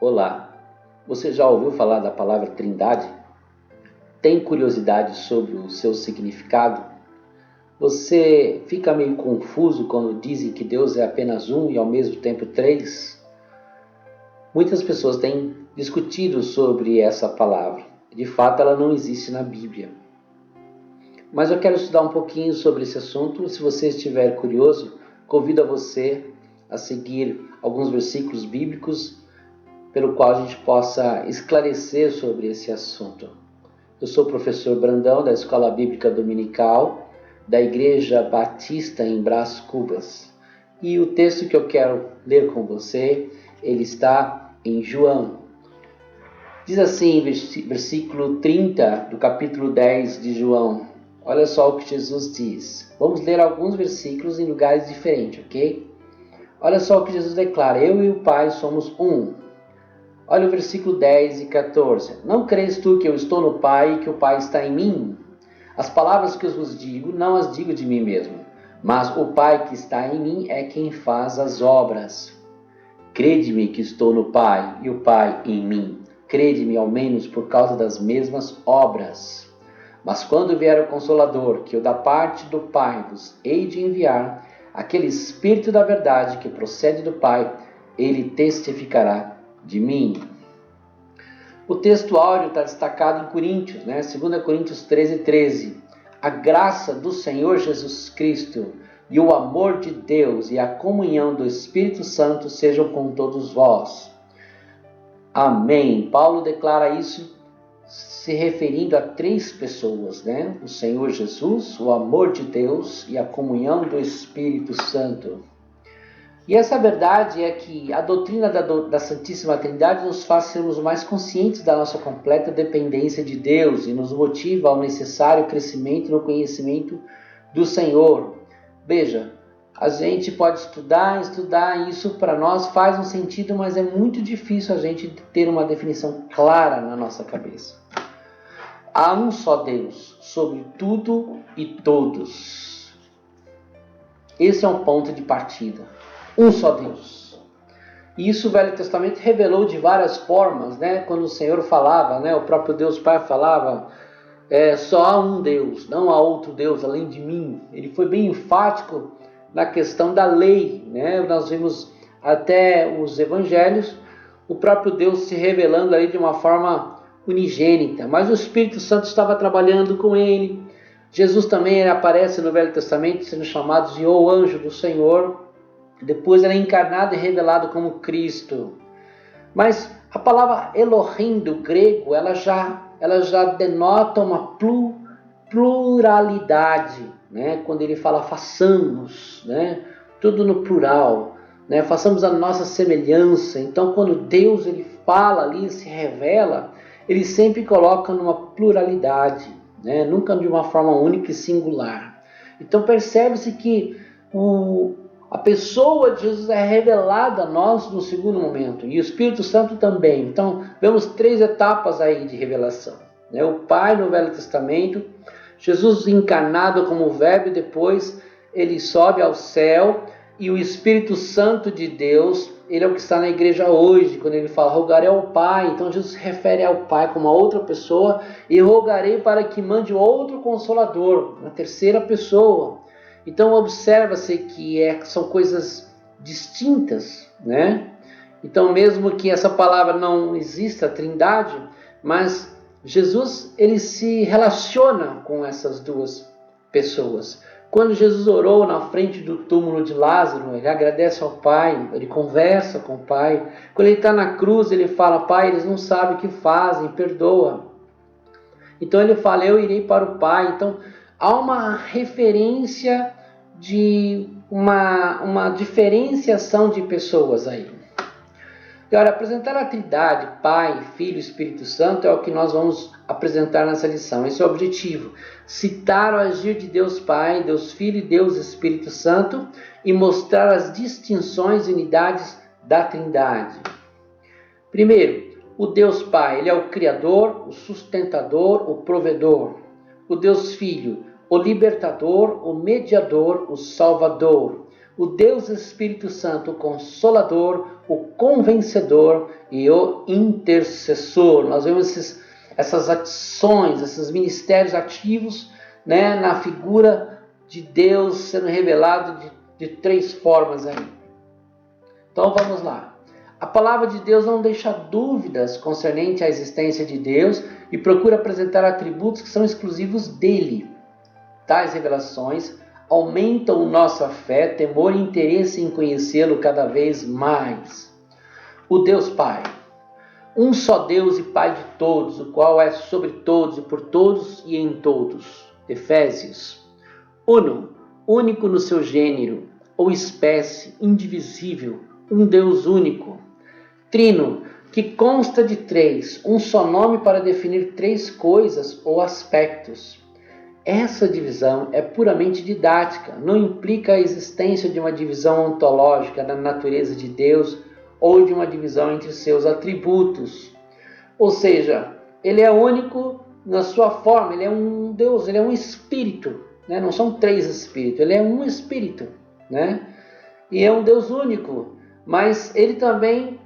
Olá, você já ouviu falar da palavra Trindade? Tem curiosidade sobre o seu significado? Você fica meio confuso quando dizem que Deus é apenas um e ao mesmo tempo três? Muitas pessoas têm discutido sobre essa palavra. De fato, ela não existe na Bíblia. Mas eu quero estudar um pouquinho sobre esse assunto. Se você estiver curioso, convido a você a seguir alguns versículos bíblicos pelo qual a gente possa esclarecer sobre esse assunto. Eu sou o professor Brandão, da Escola Bíblica Dominical, da Igreja Batista em Brás Cubas. E o texto que eu quero ler com você, ele está em João. Diz assim, versículo 30 do capítulo 10 de João. Olha só o que Jesus diz. Vamos ler alguns versículos em lugares diferentes, ok? Olha só o que Jesus declara. Eu e o Pai somos um. Olha o versículo 10 e 14. Não crês tu que eu estou no Pai e que o Pai está em mim? As palavras que eu vos digo, não as digo de mim mesmo, mas o Pai que está em mim é quem faz as obras. Crede-me que estou no Pai e o Pai em mim. Crede-me ao menos por causa das mesmas obras. Mas quando vier o Consolador, que eu da parte do Pai vos hei de enviar, aquele Espírito da verdade que procede do Pai, ele testificará de mim. O texto áureo está destacado em Coríntios, 2 Coríntios 13. A graça do Senhor Jesus Cristo e o amor de Deus e a comunhão do Espírito Santo sejam com todos vós. Amém. Paulo declara isso se referindo a três pessoas, O Senhor Jesus, o amor de Deus e a comunhão do Espírito Santo. E essa verdade é que a doutrina da Santíssima Trindade nos faz sermos mais conscientes da nossa completa dependência de Deus e nos motiva ao necessário crescimento no conhecimento do Senhor. Veja, a gente pode estudar, isso para nós faz um sentido, mas é muito difícil a gente ter uma definição clara na nossa cabeça. Há um só Deus, sobre tudo e todos. Esse é um ponto de partida. Um só Deus. E isso o Velho Testamento revelou de várias formas, Quando o Senhor falava, o próprio Deus Pai falava, só há um Deus, não há outro Deus além de mim. Ele foi bem enfático na questão da lei, Nós vimos até os evangelhos, o próprio Deus se revelando ali de uma forma unigênita, mas o Espírito Santo estava trabalhando com ele. Jesus também aparece no Velho Testamento sendo chamado de o anjo do Senhor. Depois ele é encarnado e revelado como Cristo. Mas a palavra Elohim do grego, ela já denota uma pluralidade, Quando ele fala façamos, Tudo no plural, Façamos a nossa semelhança. Então quando Deus ele fala ali, se revela, ele sempre coloca numa pluralidade, Nunca de uma forma única e singular. Então percebe-se que a pessoa de Jesus é revelada a nós no segundo momento. E o Espírito Santo também. Então, vemos três etapas aí de revelação. O Pai no Velho Testamento. Jesus encarnado como Verbo. Depois, ele sobe ao céu. E o Espírito Santo de Deus, ele é o que está na igreja hoje. Quando ele fala, rogarei ao Pai. Então, Jesus se refere ao Pai como a outra pessoa. E rogarei para que mande outro Consolador. Na terceira pessoa. Então observa-se que são coisas distintas, Então mesmo que essa palavra não exista, a Trindade, mas Jesus ele se relaciona com essas duas pessoas. Quando Jesus orou na frente do túmulo de Lázaro, ele agradece ao Pai, ele conversa com o Pai. Quando ele está na cruz, ele fala, Pai, eles não sabem o que fazem, perdoa. Então ele fala, eu irei para o Pai. Então há uma referência de uma diferenciação de pessoas aí. Agora, apresentar a Trindade, Pai, Filho e Espírito Santo é o que nós vamos apresentar nessa lição. Esse é o objetivo. Citar o agir de Deus Pai, Deus Filho e Deus Espírito Santo e mostrar as distinções e unidades da Trindade. Primeiro, o Deus Pai, ele é o Criador, o sustentador, o provedor. O Deus Filho, o libertador, o mediador, o salvador. O Deus Espírito Santo, o consolador, o convencedor e o intercessor. Nós vemos essas ações, esses ministérios ativos, né, na figura de Deus sendo revelado de três formas aí. Então vamos lá. A palavra de Deus não deixa dúvidas concernente à existência de Deus e procura apresentar atributos que são exclusivos dele. Tais revelações aumentam nossa fé, temor e interesse em conhecê-lo cada vez mais. O Deus Pai. Um só Deus e Pai de todos, o qual é sobre todos e por todos e em todos. Efésios. Uno, único no seu gênero ou espécie, indivisível, um Deus único. Trino, que consta de três, um só nome para definir três coisas ou aspectos. Essa divisão é puramente didática, não implica a existência de uma divisão ontológica da natureza de Deus ou de uma divisão entre seus atributos. Ou seja, ele é único na sua forma, ele é um Deus, ele é um espírito, né? Não são três espíritos, ele é um espírito, né? E é um Deus único, mas ele também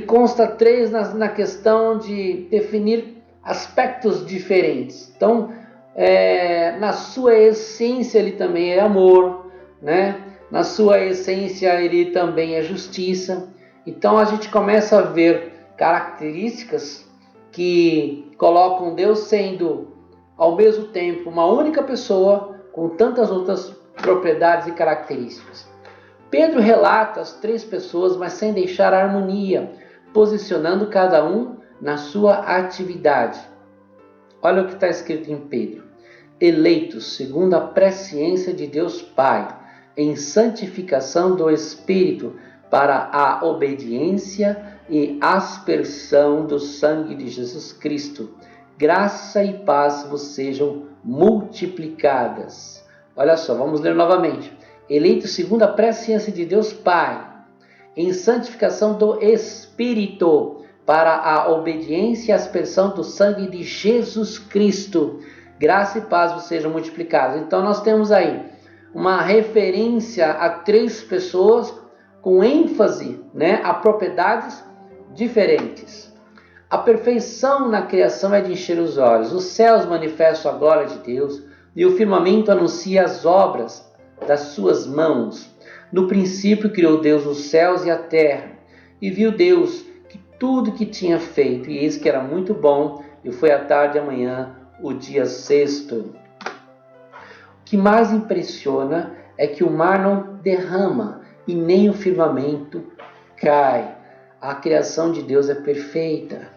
consta três na questão de definir aspectos diferentes. Então, na sua essência ele também é amor, né? Na sua essência ele também é justiça. Então a gente começa a ver características que colocam Deus sendo ao mesmo tempo uma única pessoa com tantas outras propriedades e características. Pedro relata as três pessoas, mas sem deixar a harmonia, posicionando cada um na sua atividade. Olha o que está escrito em Pedro. Eleitos segundo a presciência de Deus Pai, em santificação do Espírito, para a obediência e aspersão do sangue de Jesus Cristo. Graça e paz vos sejam multiplicadas. Olha só, vamos ler novamente. Eleito segundo a presciência de Deus Pai, em santificação do Espírito, para a obediência e aspersão do sangue de Jesus Cristo. Graça e paz vos sejam multiplicadas. Então nós temos aí uma referência a três pessoas com ênfase, né, a propriedades diferentes. A perfeição na criação é de encher os olhos. Os céus manifestam a glória de Deus e o firmamento anuncia as obras das suas mãos. No princípio criou Deus os céus e a terra, e viu Deus que tudo que tinha feito, e eis que era muito bom, e foi à tarde e amanhã o dia sexto. O que mais impressiona é que o mar não derrama e nem o firmamento cai. A criação de Deus é perfeita.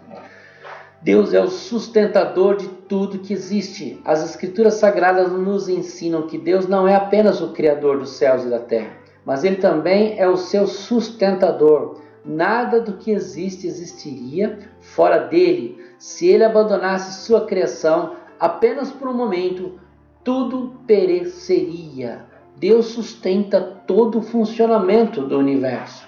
Deus é o sustentador de tudo que existe. As Escrituras Sagradas nos ensinam que Deus não é apenas o Criador dos céus e da terra, mas Ele também é o seu sustentador. Nada do que existe existiria fora dele. Se Ele abandonasse sua criação apenas por um momento, tudo pereceria. Deus sustenta todo o funcionamento do universo.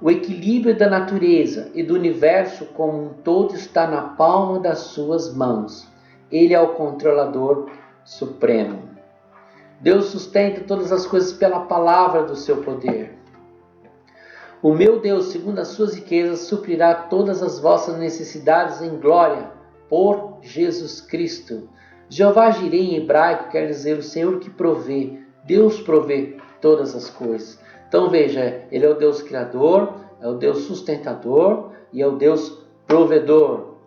O equilíbrio da natureza e do universo como um todo está na palma das suas mãos. Ele é o controlador supremo. Deus sustenta todas as coisas pela palavra do seu poder. O meu Deus, segundo as suas riquezas, suprirá todas as vossas necessidades em glória por Jesus Cristo. Jeová Jireh em hebraico quer dizer o Senhor que provê. Deus provê todas as coisas. Então veja, Ele é o Deus Criador, é o Deus sustentador e é o Deus provedor.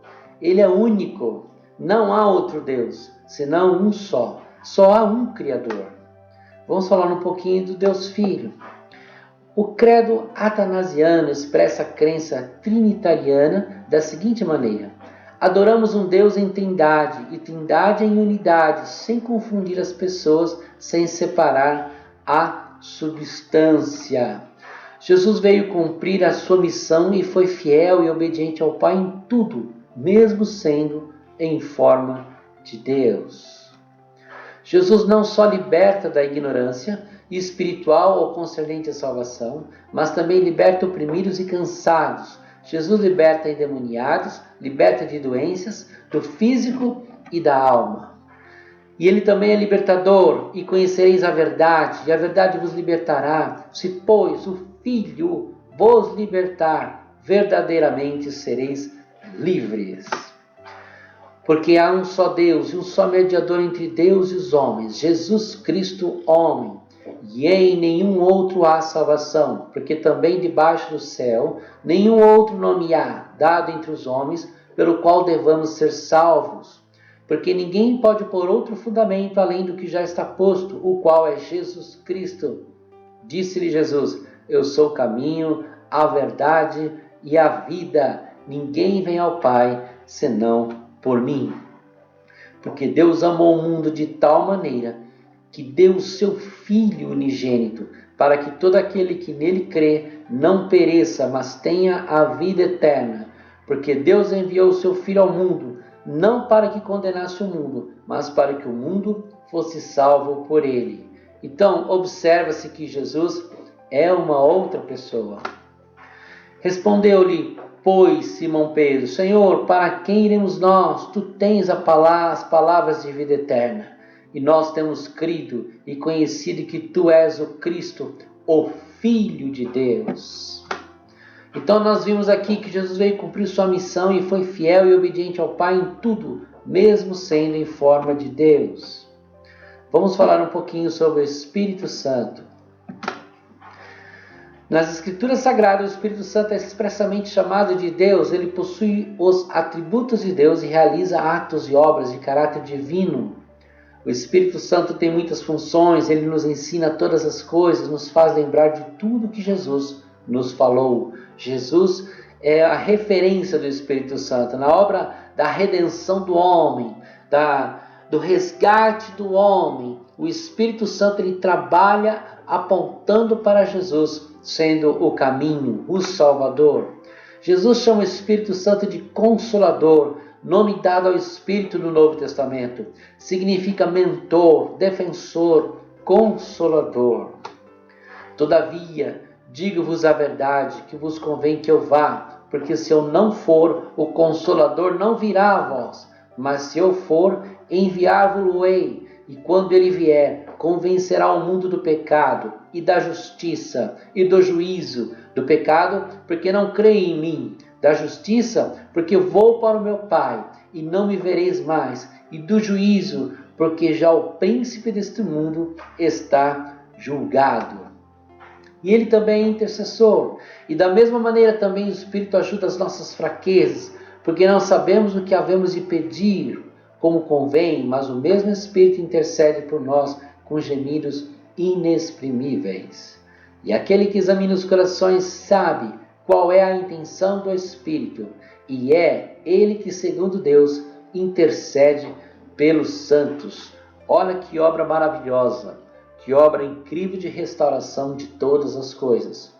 Ele é único, não há outro Deus, senão um só. Só há um Criador. Vamos falar um pouquinho do Deus Filho. O credo atanasiano expressa a crença trinitariana da seguinte maneira: adoramos um Deus em trindade e trindade em unidade, sem confundir as pessoas, sem separar a substância. Jesus veio cumprir a sua missão e foi fiel e obediente ao Pai em tudo, mesmo sendo em forma de Deus. Jesus não só liberta da ignorância espiritual ou concernente à salvação, mas também liberta oprimidos e cansados. Jesus liberta endemoniados, liberta de doenças, do físico e da alma. E Ele também é libertador, e conhecereis a verdade, e a verdade vos libertará, se, pois, o Filho vos libertar, verdadeiramente sereis livres. Porque há um só Deus e um só mediador entre Deus e os homens, Jesus Cristo, homem, e em nenhum outro há salvação, porque também debaixo do céu nenhum outro nome há, dado entre os homens, pelo qual devamos ser salvos. Porque ninguém pode pôr outro fundamento além do que já está posto, o qual é Jesus Cristo. Disse-lhe Jesus: eu sou o caminho, a verdade e a vida. Ninguém vem ao Pai senão por mim. Porque Deus amou o mundo de tal maneira que deu o seu Filho unigênito, para que todo aquele que nele crê não pereça, mas tenha a vida eterna. Porque Deus enviou o seu Filho ao mundo, não para que condenasse o mundo, mas para que o mundo fosse salvo por ele. Então, observa-se que Jesus é uma outra pessoa. Respondeu-lhe, pois, Simão Pedro: Senhor, para quem iremos nós? Tu tens as palavras de vida eterna. E nós temos crido e conhecido que tu és o Cristo, o Filho de Deus. Então nós vimos aqui que Jesus veio cumprir sua missão e foi fiel e obediente ao Pai em tudo, mesmo sendo em forma de Deus. Vamos falar um pouquinho sobre o Espírito Santo. Nas Escrituras Sagradas, o Espírito Santo é expressamente chamado de Deus. Ele possui os atributos de Deus e realiza atos e obras de caráter divino. O Espírito Santo tem muitas funções, ele nos ensina todas as coisas, nos faz lembrar de tudo que Jesus nos falou. Jesus é a referência do Espírito Santo na obra da redenção do homem, do resgate do homem. O Espírito Santo ele trabalha apontando para Jesus, sendo o caminho, o Salvador. Jesus chama o Espírito Santo de Consolador, nome dado ao Espírito no Novo Testamento. Significa mentor, defensor, consolador. Todavia, digo-vos a verdade, que vos convém que eu vá, porque se eu não for, o Consolador não virá a vós, mas se eu for, enviar-vos-ei, e quando ele vier, convencerá o mundo do pecado, e da justiça, e do juízo. Do pecado, porque não creem em mim; da justiça, porque eu vou para o meu Pai, e não me vereis mais; e do juízo, porque já o príncipe deste mundo está julgado. E ele também é intercessor. E da mesma maneira também o Espírito ajuda as nossas fraquezas, porque não sabemos o que havemos de pedir como convém, mas o mesmo Espírito intercede por nós com gemidos inexprimíveis. E aquele que examina os corações sabe qual é a intenção do Espírito, e é ele que, segundo Deus, intercede pelos santos. Olha que obra maravilhosa! Que obra incrível de restauração de todas as coisas.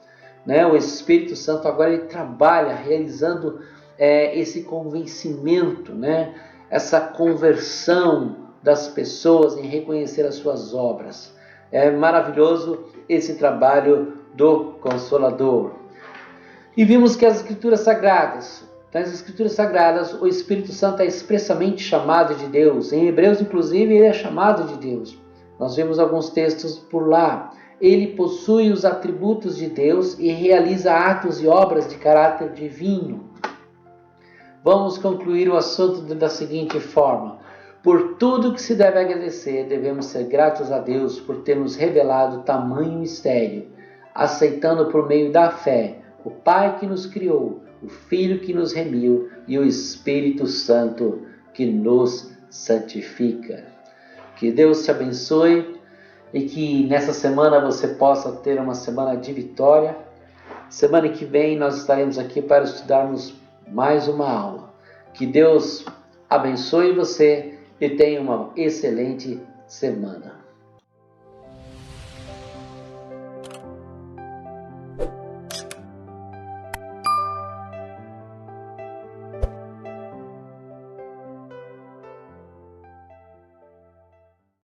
O Espírito Santo agora ele trabalha realizando esse convencimento, essa conversão das pessoas em reconhecer as suas obras. É maravilhoso esse trabalho do Consolador. E vimos que nas Escrituras Sagradas, o Espírito Santo é expressamente chamado de Deus. Em Hebreus, inclusive, ele é chamado de Deus. Nós vemos alguns textos por lá. Ele possui os atributos de Deus e realiza atos e obras de caráter divino. Vamos concluir o assunto da seguinte forma. Por tudo que se deve agradecer, devemos ser gratos a Deus por ter nos revelado tamanho mistério, aceitando por meio da fé o Pai que nos criou, o Filho que nos remiu e o Espírito Santo que nos santifica. Que Deus te abençoe e que nessa semana você possa ter uma semana de vitória. Semana que vem nós estaremos aqui para estudarmos mais uma aula. Que Deus abençoe você e tenha uma excelente semana.